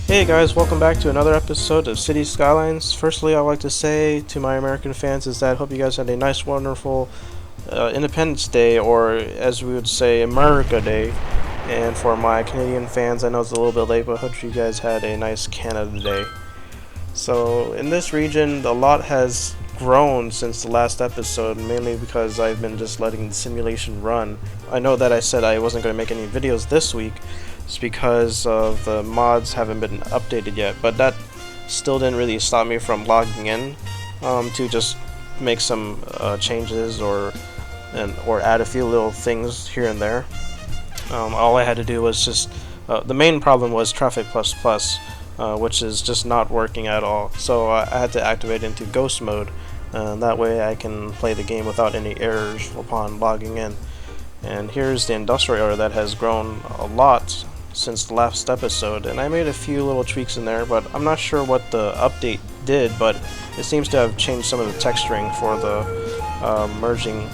Hey guys, welcome back to another episode of City Skylines. Firstly, I'd like to say to my American fans is that I hope you guys had a nice, wonderful Independence Day, or as we would say, America Day. And for my Canadian fans, I know it's a little bit late, but I hope you guys had a nice Canada Day. So in this region, a lot has grown since the last episode, mainly because I've been just letting the simulation run. I know that I said I wasn't going to make any videos this week. It's because of the mods haven't been updated yet, but that still didn't really stop me from logging in to just make some changes or add a few little things here and there. All I had to do was just the main problem was Traffic++, which is just not working at all. So I had to activate into Ghost mode. That way I can play the game without any errors upon logging in. And here's the industrial area that has grown a lot since the last episode, and I made a few little tweaks in there, but I'm not sure what the update did, but it seems to have changed some of the texturing for the merging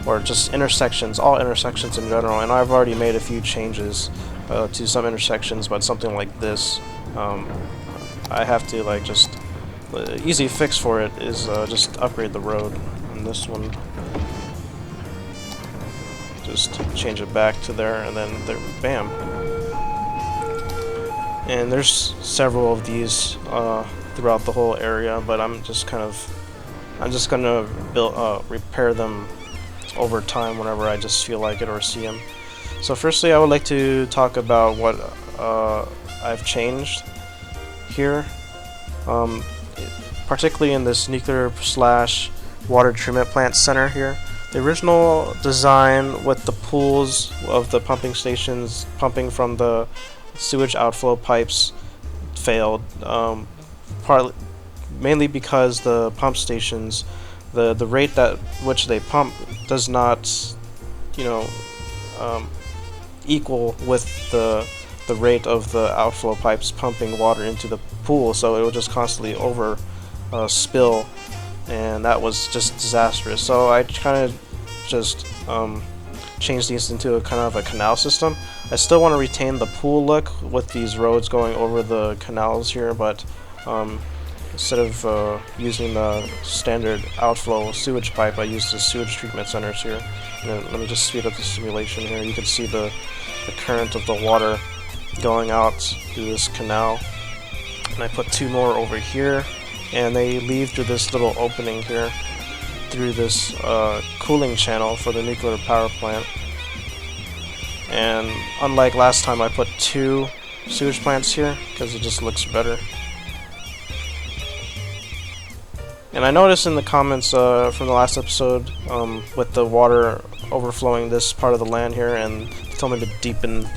or just intersections, all intersections in general, and I've already made a few changes to some intersections, but something like this, I have to like just, the easy fix for it is just upgrade the road, and this one, just change it back to there, and then there, bam. And there's several of these throughout the whole area, but I'm just gonna repair them over time whenever I just feel like it or see them. So firstly, I would like to talk about what I've changed here, particularly in this nuclear/water treatment plant center here. The original design with the pools of the pumping stations pumping from the sewage outflow pipes failed, partly mainly because the pump stations, the rate at which they pump does not, equal with the rate of the outflow pipes pumping water into the pool, so it would just constantly over spill, and that was just disastrous. So I kind of just change these into a kind of a canal system. I still want to retain the pool look with these roads going over the canals here, but instead of using the standard outflow sewage pipe, I use the sewage treatment centers here. And let me just speed up the simulation here. You can see the current of the water going out through this canal. And I put two more over here, and they leave through this little opening here through this cooling channel for the nuclear power plant. And unlike last time, I put two sewage plants here because it just looks better. And I noticed in the comments from the last episode with the water overflowing this part of the land here, and they told me to deepen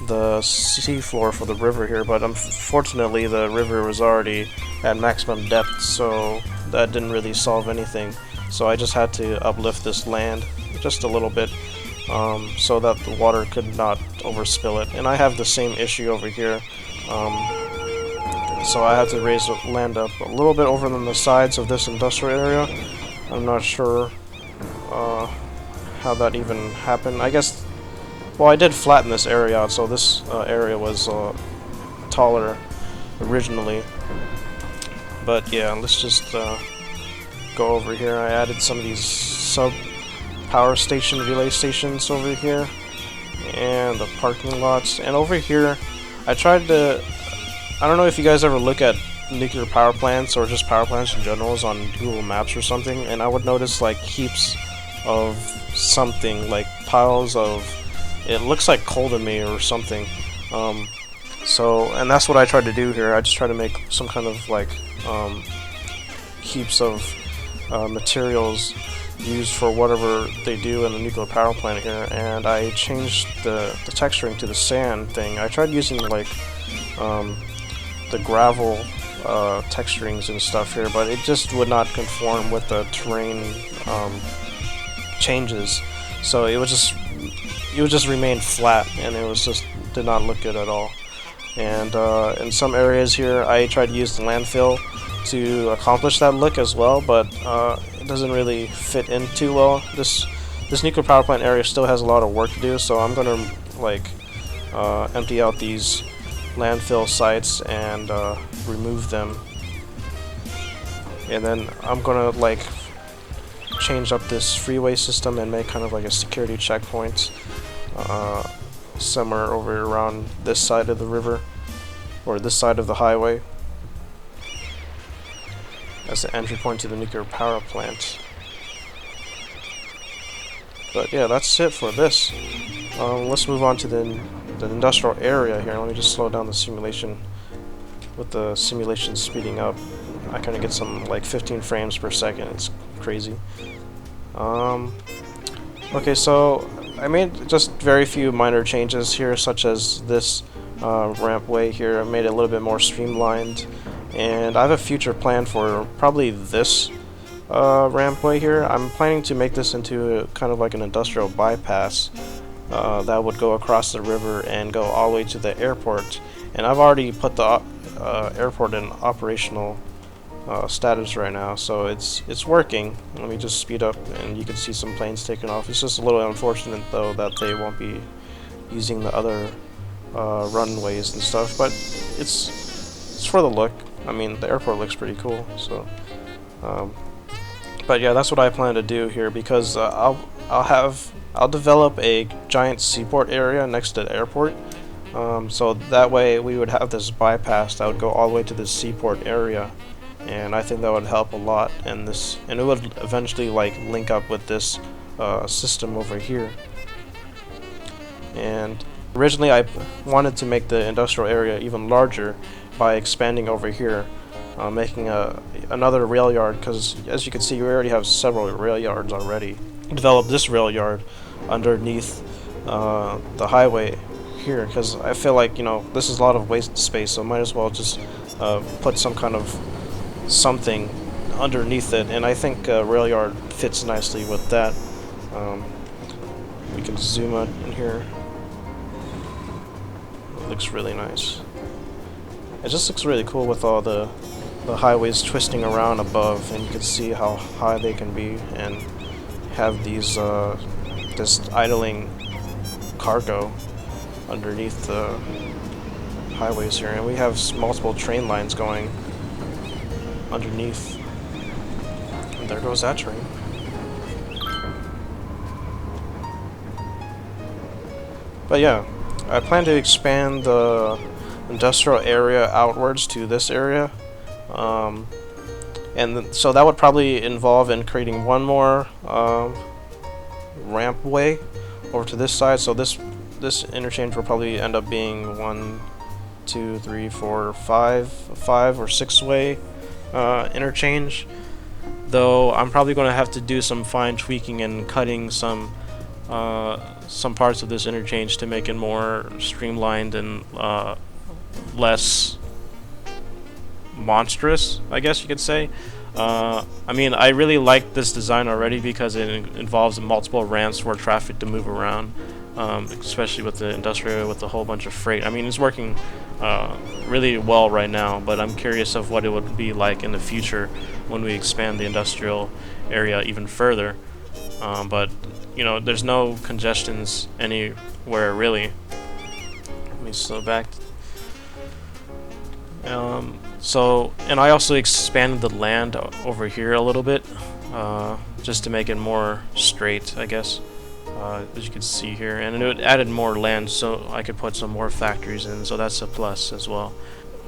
the seafloor for the river here, but unfortunately the river was already at maximum depth, so that didn't really solve anything. So I just had to uplift this land just a little bit so that the water could not overspill it. And I have the same issue over here, so I had to raise the land up a little bit over on the sides of this industrial area. I'm not sure how that even happened. I guess, well, I did flatten this area out, so this area was taller originally. But yeah, let's just go over here. I added some of these sub-power station relay stations over here, and the parking lots. And over here, I tried to, I don't know if you guys ever look at nuclear power plants or just power plants in general on Google Maps or something, and I would notice like heaps of something, like piles of, it looks like coal to me or something. And that's what I tried to do here. I just tried to make some kind of like heaps of materials used for whatever they do in the nuclear power plant here, and I changed the texturing to the sand thing. I tried using like the gravel texturings and stuff here, but it just would not conform with the terrain changes, so it would just remain flat, and it was just did not look good at all. And in some areas here I tried to use the landfill to accomplish that look as well, but it doesn't really fit in too well. This nuclear power plant area still has a lot of work to do, so I'm gonna like empty out these landfill sites and remove them. And then I'm gonna like change up this freeway system and make kind of like a security checkpoint somewhere over around this side of the river, or this side of the highway, as the entry point to the nuclear power plant. But yeah, that's it for this. Let's move on to the industrial area here. Let me just slow down the simulation. With the simulation speeding up, I kind of get some like 15 frames per second. It's crazy. Okay, so I made just very few minor changes here, such as this rampway here. I made it a little bit more streamlined, and I have a future plan for probably this rampway here. I'm planning to make this into a, kind of like an industrial bypass that would go across the river and go all the way to the airport. And I've already put the airport in operational status right now, so it's working. Let me just speed up, and you can see some planes taking off. It's just a little unfortunate though that they won't be using the other runways and stuff, but it's for the look. I mean, the airport looks pretty cool, so. But yeah, that's what I plan to do here, because I'll develop a giant seaport area next to the airport. So that way we would have this bypass that would go all the way to the seaport area, and I think that would help a lot. And it would eventually like link up with this system over here. And originally I wanted to make the industrial area even larger by expanding over here, making another rail yard, because as you can see, we already have several rail yards already. Develop this rail yard underneath the highway here, because I feel like, you know, this is a lot of waste space, so might as well just put some kind of something underneath it, and I think rail yard fits nicely with that. We can zoom out in here. It looks really nice. It just looks really cool with all the highways twisting around above, and you can see how high they can be, and have these this idling cargo underneath the highways here. And we have multiple train lines going underneath, and there goes that train. But yeah, I plan to expand the industrial area outwards to this area, and so that would probably involve in creating one more rampway over to this side. So this interchange will probably end up being 1, 2, 3, 4, 5 or 6 way interchange, though I'm probably going to have to do some fine tweaking and cutting some parts of this interchange to make it more streamlined and less monstrous, I guess you could say. I mean, I really like this design already because it involves multiple ramps for traffic to move around, especially with the industrial, with a whole bunch of freight. I mean, it's working really well right now, but I'm curious of what it would be like in the future when we expand the industrial area even further. But you know, there's no congestions anywhere really. Let me slow back. And I also expanded the land over here a little bit, just to make it more straight, I guess, as you can see here. And it added more land so I could put some more factories in, so that's a plus as well.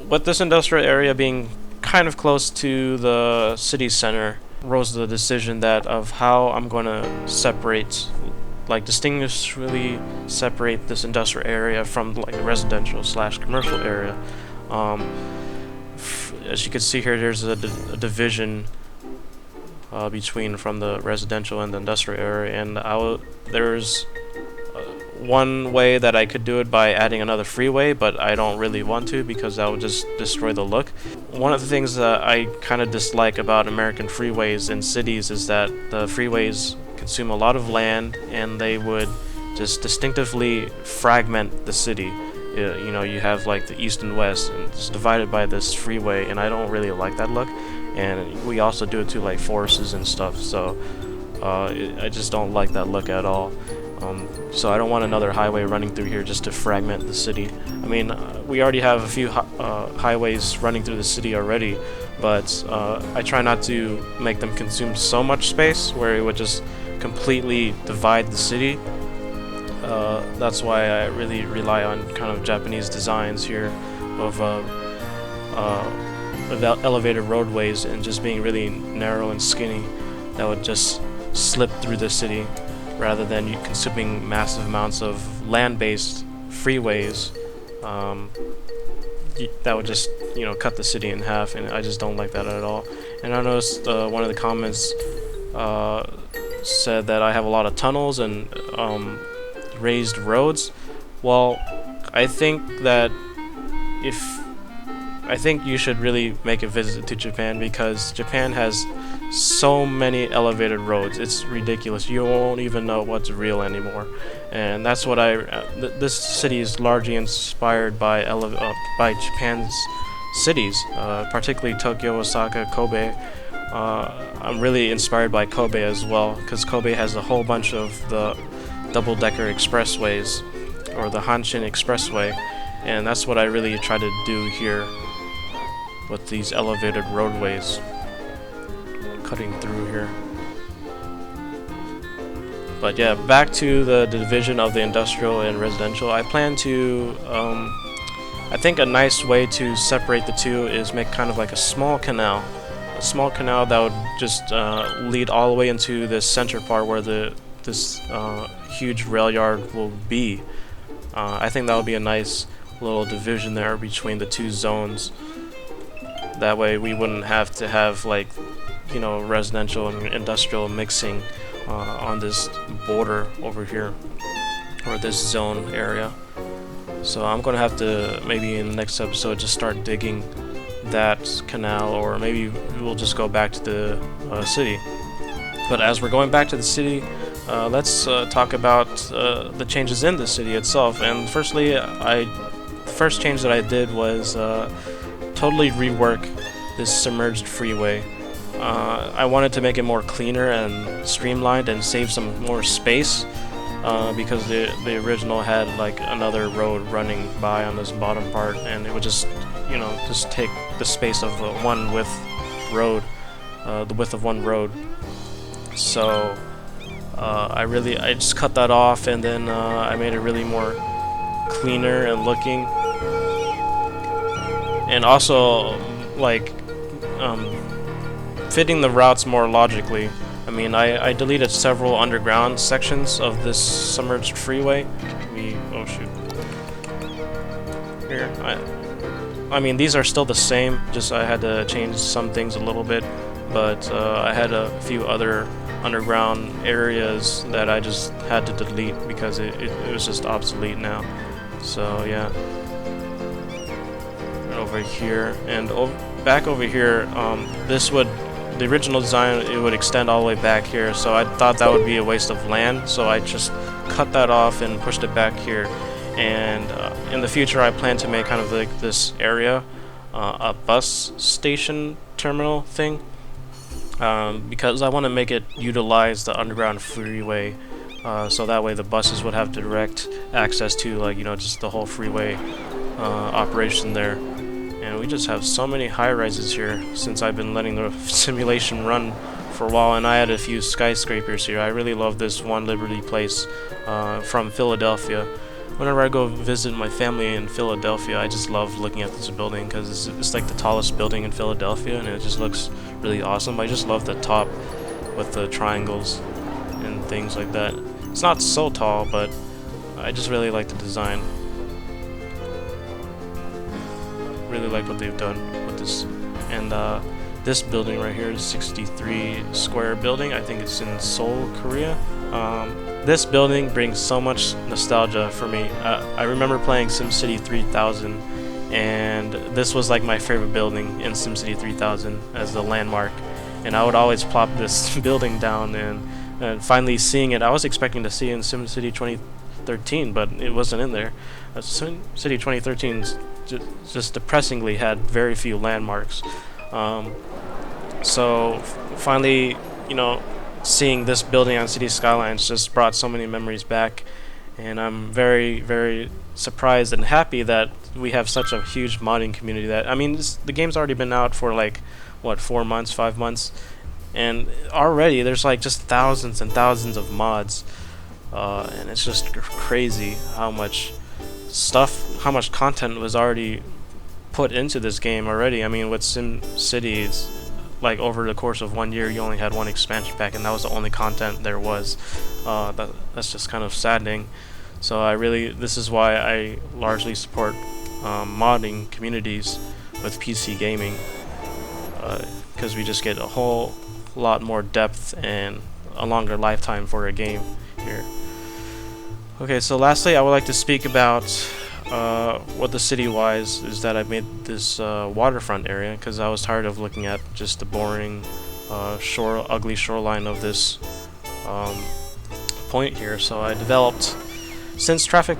With this industrial area being kind of close to the city center, arose the decision that of how I'm going to separate, like distinguishingly separate this industrial area from like the residential / commercial area. As you can see here, there's a division between from the residential and the industrial area, and there's one way that I could do it by adding another freeway, but I don't really want to because that would just destroy the look. One of the things that I kind of dislike about American freeways in cities is that the freeways consume a lot of land, and they would just distinctively fragment the city. You know, you have like the east and west, and it's divided by this freeway, and I don't really like that look. And we also do it to like forests and stuff, so I just don't like that look at all. So I don't want another highway running through here just to fragment the city. I mean, we already have a few highways running through the city already, but I try not to make them consume so much space where it would just completely divide the city. That's why I really rely on kind of Japanese designs here of elevated roadways and just being really narrow and skinny that would just slip through the city rather than you consuming massive amounts of land-based freeways that would just, you know, cut the city in half, and I just don't like that at all. And I noticed one of the comments said that I have a lot of tunnels and raised roads. Well, I think that I think you should really make a visit to Japan, because Japan has so many elevated roads. It's ridiculous. You won't even know what's real anymore. And that's what this city is largely inspired by Japan's cities, particularly Tokyo, Osaka, Kobe. I'm really inspired by Kobe as well, because Kobe has a whole bunch of the double-decker expressways, or the Hanshin Expressway, and that's what I really try to do here with these elevated roadways cutting through here. But yeah, back to the division of the industrial and residential. I plan to, I think a nice way to separate the two is make kind of like a small canal. A small canal that would just lead all the way into this center part where this huge rail yard will be. I think that would be a nice little division there between the two zones. That way we wouldn't have to have, like, you know, residential and industrial mixing on this border over here, or this zone area. So I'm gonna have to, maybe in the next episode, just start digging that canal, or maybe we'll just go back to the city. But as we're going back to the city, let's talk about the changes in the city itself. And firstly, the first change that I did was totally rework this submerged freeway. I wanted to make it more cleaner and streamlined and save some more space, because the original had like another road running by on this bottom part, and it would just, you know, just take the space of the width of one road. So I just cut that off, and then I made it really more cleaner and looking, and also like fitting the routes more logically. I mean, I deleted several underground sections of this submerged freeway. Oh shoot. Here, I mean, these are still the same, just I had to change some things a little bit, but I had a few other underground areas that I just had to delete because it was just obsolete now. So yeah. And over here, and back over here, the original design, it would extend all the way back here, so I thought that would be a waste of land, so I just cut that off and pushed it back here. And in the future, I plan to make kind of like this area a bus station terminal thing, because I want to make it utilize the underground freeway, so that way the buses would have direct access to, like, you know, just the whole freeway operation there. And we just have so many high-rises here since I've been letting the simulation run for a while, and I had a few skyscrapers here. I really love this One Liberty Place from Philadelphia. Whenever I go visit my family in Philadelphia, I just love looking at this building because it's like the tallest building in Philadelphia, and it just looks really awesome. I just love the top with the triangles and things like that. It's not so tall, but I just really like the design. Really like what they've done with this. And this building right here is 63 square building. I think it's in Seoul, Korea. This building brings so much nostalgia for me. I remember playing SimCity 3000, and this was like my favorite building in SimCity 3000 as the landmark. And I would always plop this building down, and finally seeing it, I was expecting to see it in SimCity 2013, but it wasn't in there. SimCity 2013 just depressingly had very few landmarks. So finally, you know, seeing this building on City Skylines just brought so many memories back, and I'm very, very surprised and happy that we have such a huge modding community that, I mean, the game's already been out for like what, 4 months, 5 months, and already there's like just thousands and thousands of mods, and it's just crazy how much stuff, how much content was already put into this game already. I mean, with SimCity, it's like over the course of 1 year you only had one expansion pack, and that was the only content there was. That's just kind of saddening. So this is why I largely support modding communities with PC gaming, because we just get a whole lot more depth and a longer lifetime for a game here. Okay, so lastly I would like to speak about what the city-wise is that I made this waterfront area, because I was tired of looking at just the boring ugly shoreline of this point here. So I developed, since Traffic++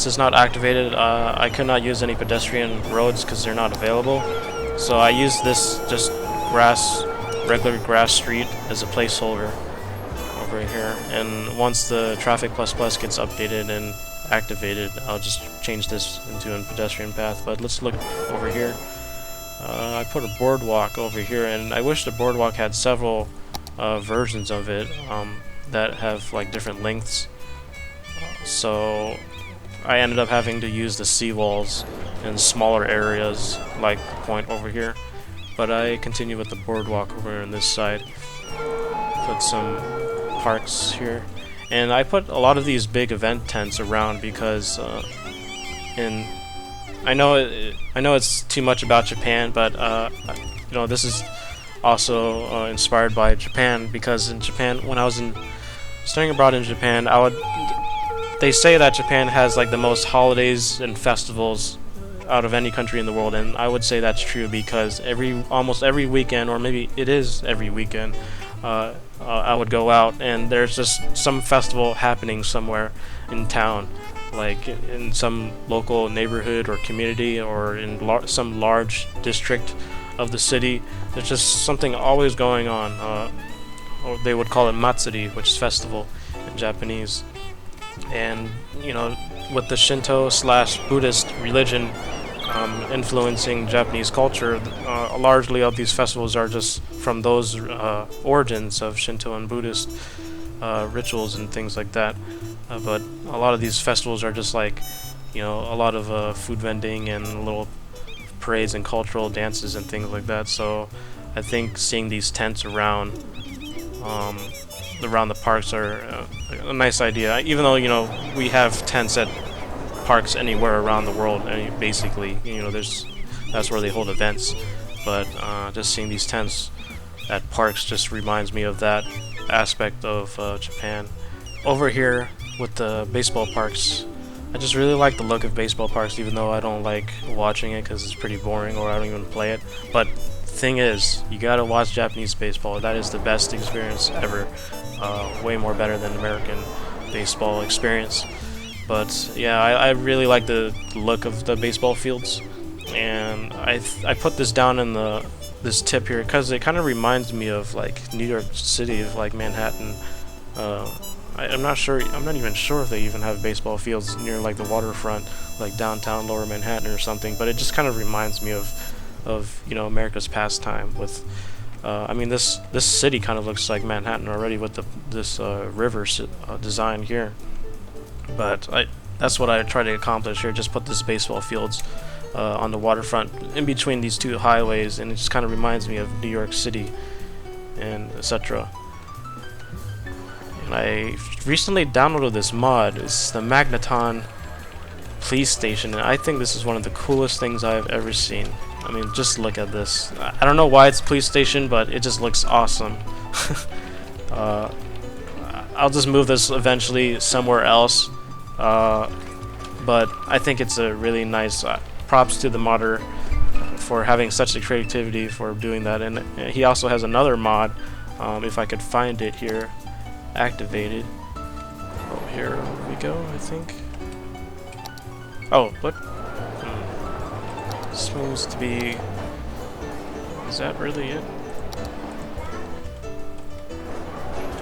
is not activated, I could not use any pedestrian roads because they're not available. So I used this just regular grass street as a placeholder over here, and once the Traffic++ gets updated and activated, I'll just change this into a pedestrian path. But let's look over here. I put a boardwalk over here, and I wish the boardwalk had several versions of it that have like different lengths. So I ended up having to use the seawalls in smaller areas like the point over here. But I continue with the boardwalk over on this side. Put some parks here. And I put a lot of these big event tents around because I know it's too much about Japan, but you know, this is also inspired by Japan, because in Japan, when I was studying abroad in Japan, they say that Japan has like the most holidays and festivals out of any country in the world, and I would say that's true, because almost every weekend, or maybe it is every weekend, I would go out and there's just some festival happening somewhere in town, like in some local neighborhood or community, or in some large district of the city. There's just something always going on, or they would call it matsuri, which is festival in Japanese. And you know, with the Shinto/Buddhist religion influencing Japanese culture, largely of these festivals are just from those origins of Shinto and Buddhist rituals and things like that. But a lot of these festivals are just like, you know, a lot of food vending and little parades and cultural dances and things like that. So I think seeing these tents around the parks are a nice idea. Even though, you know, we have tents at parks anywhere around the world, basically, you know, that's where they hold events. But just seeing these tents at parks just reminds me of that aspect of Japan. Over here with the baseball parks, I just really like the look of baseball parks, even though I don't like watching it because it's pretty boring, or I don't even play it. But thing is, you gotta watch Japanese baseball. That is the best experience ever. Way more better than American baseball experience. But yeah, I really like the look of the baseball fields, and I put this down in this tip here because it kind of reminds me of like New York City, of like Manhattan. I'm not even sure if they even have baseball fields near like the waterfront, like downtown Lower Manhattan or something. But it just kind of reminds me of you know, America's pastime with. I mean, this city kind of looks like Manhattan already with this river design here. But that's what I try to accomplish here. Just put this baseball fields on the waterfront in between these two highways, and it just kind of reminds me of New York City and etc. And I recently downloaded this mod. It's the Magneton police station, and I think this is one of the coolest things I've ever seen. I mean, just look at this. I don't know why it's police station, but it just looks awesome. I'll just move this eventually somewhere else, but I think it's a really nice props to the modder for having such a creativity for doing that. And he also has another mod, if I could find it here, activated. Oh, here we go, I think. Oh, what? Supposed to be... Is that really it?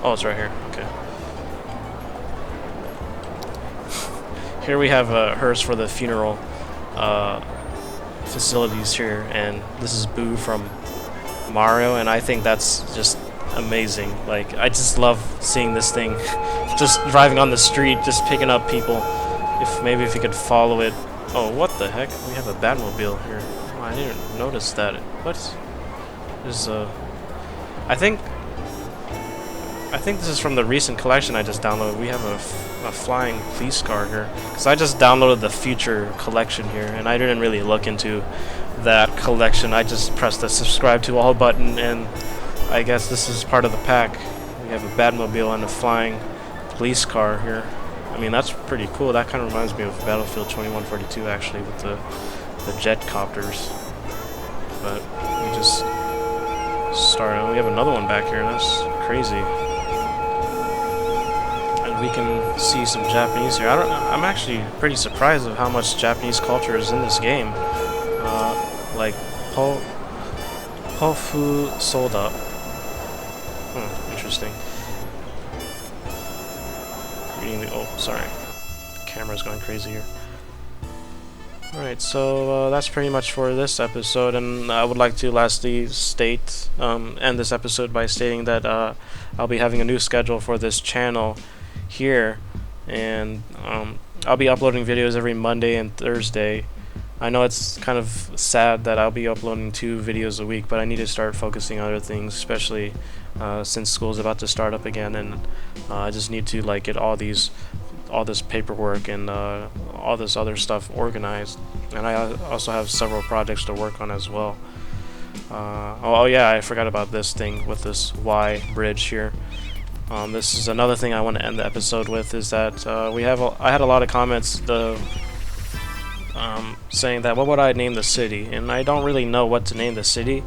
Oh, it's right here. Okay. Here we have hers for the funeral. facilities here, and this is Boo from Mario, and I think that's just amazing. Like, I just love seeing this thing just driving on the street, just picking up people. If you could follow it. Oh, what the heck? We have a Batmobile here. Oh, I didn't notice that. What? There's I think this is from the recent collection I just downloaded. We have a flying police car here, because I just downloaded the future collection here, and I didn't really look into that collection. I just pressed the subscribe to all button, and I guess this is part of the pack. We have a Batmobile and a flying police car here. I mean, that's pretty cool. That kind of reminds me of Battlefield 2142, actually, with the jet copters. But we just started. We have another one back here, and that's crazy. And we can see some Japanese here. I'm actually pretty surprised of how much Japanese culture is in this game. Like Pofu Soda. Interesting. Reading the sorry, the camera's going crazy here. Alright, so that's pretty much for this episode, and I would like to lastly end this episode by stating that I'll be having a new schedule for this channel here, and I'll be uploading videos every Monday and Thursday. I know it's kind of sad that I'll be uploading 2 videos a week, but I need to start focusing on other things, especially since school's about to start up again, and I just need to get all this paperwork and all this other stuff organized. And I also have several projects to work on as well. Oh yeah, I forgot about this thing with this Y bridge here. This is another thing I want to end the episode with, is that I had a lot of comments saying that what would I name the city, and I don't really know what to name the city,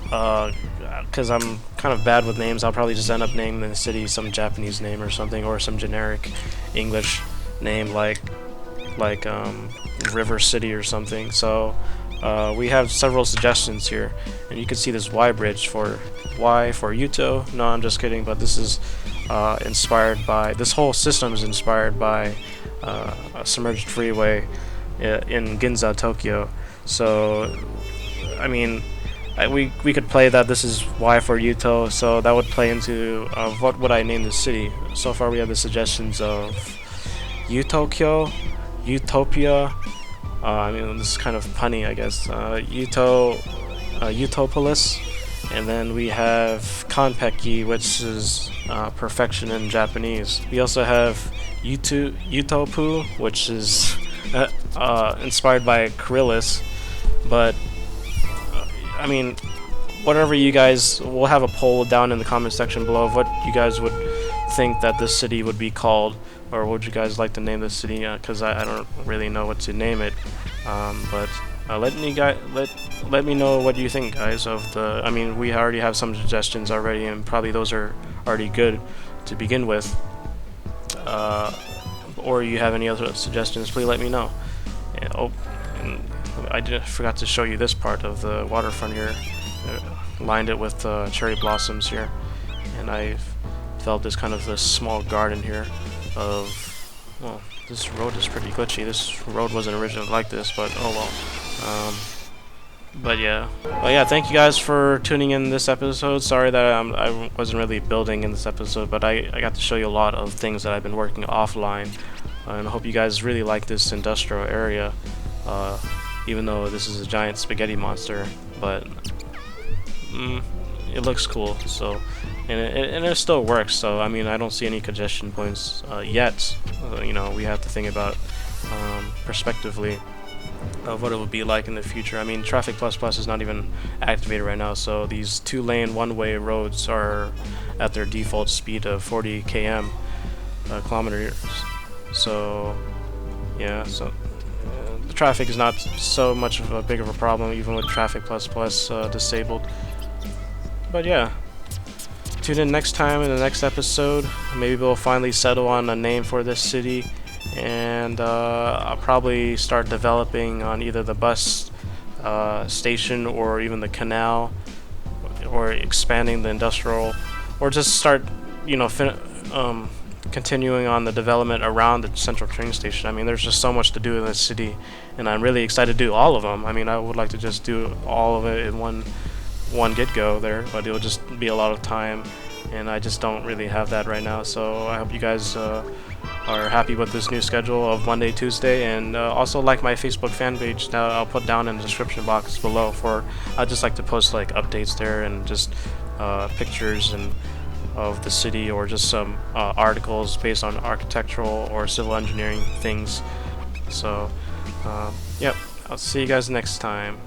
because I'm kind of bad with names. I'll probably just end up naming the city some Japanese name or something, or some generic English name like River City or something. So we have several suggestions here, and you can see this Y bridge for Y for Yuto. No, I'm just kidding, but this is inspired by, this whole system is inspired by a submerged freeway in Ginza, Tokyo. So I mean, we could play that this is Y for Yuto, so that would play into what would I name the city. So far we have the suggestions of Utokyo, Utopia, I mean, this is kind of punny, I guess, Utopolis, and then we have Kanpeki, which is perfection in Japanese. We also have Utopu, which is inspired by Kyrillis, but I mean, whatever you guys, we'll have a poll down in the comment section below of what you guys would think that this city would be called, or would you guys like to name this city, because I don't really know what to name it, but let me know what you think, guys, of the, I mean, we already have some suggestions already, and probably those are already good to begin with, or you have any other suggestions, please let me know. And, I forgot to show you this part of the waterfront here. Lined it with cherry blossoms here, and I developed this kind of this small garden here of, well, this road is pretty glitchy. This road wasn't originally like this, but oh well. But yeah, thank you guys for tuning in this episode. Sorry that I wasn't really building in this episode, but I got to show you a lot of things that I've been working offline, and I hope you guys really like this industrial area. Even though this is a giant spaghetti monster, but it looks cool. So, and it still works. So I mean, I don't see any congestion points yet. You know, we have to think about prospectively of what it would be like in the future. I mean, Traffic Plus Plus is not even activated right now, so these 2-lane one-way roads are at their default speed of 40 kilometers. So yeah, so the traffic is not so much of a big of a problem, even with Traffic Plus Plus disabled. But yeah, tune in next time in the next episode. Maybe we'll finally settle on a name for this city, and I'll probably start developing on either the bus station or even the canal, or expanding the industrial, or just start, you know, continuing on the development around the central train station. I mean, there's just so much to do in this city, and I'm really excited to do all of them. I mean, I would like to just do all of it in one get-go there, but it'll just be a lot of time, and I just don't really have that right now. So I hope you guys are happy with this new schedule of Monday, Tuesday, and also like my Facebook fan page that I'll put down in the description box below. I just like to post like updates there and just pictures and of the city, or just some articles based on architectural or civil engineering things. So yep, I'll see you guys next time.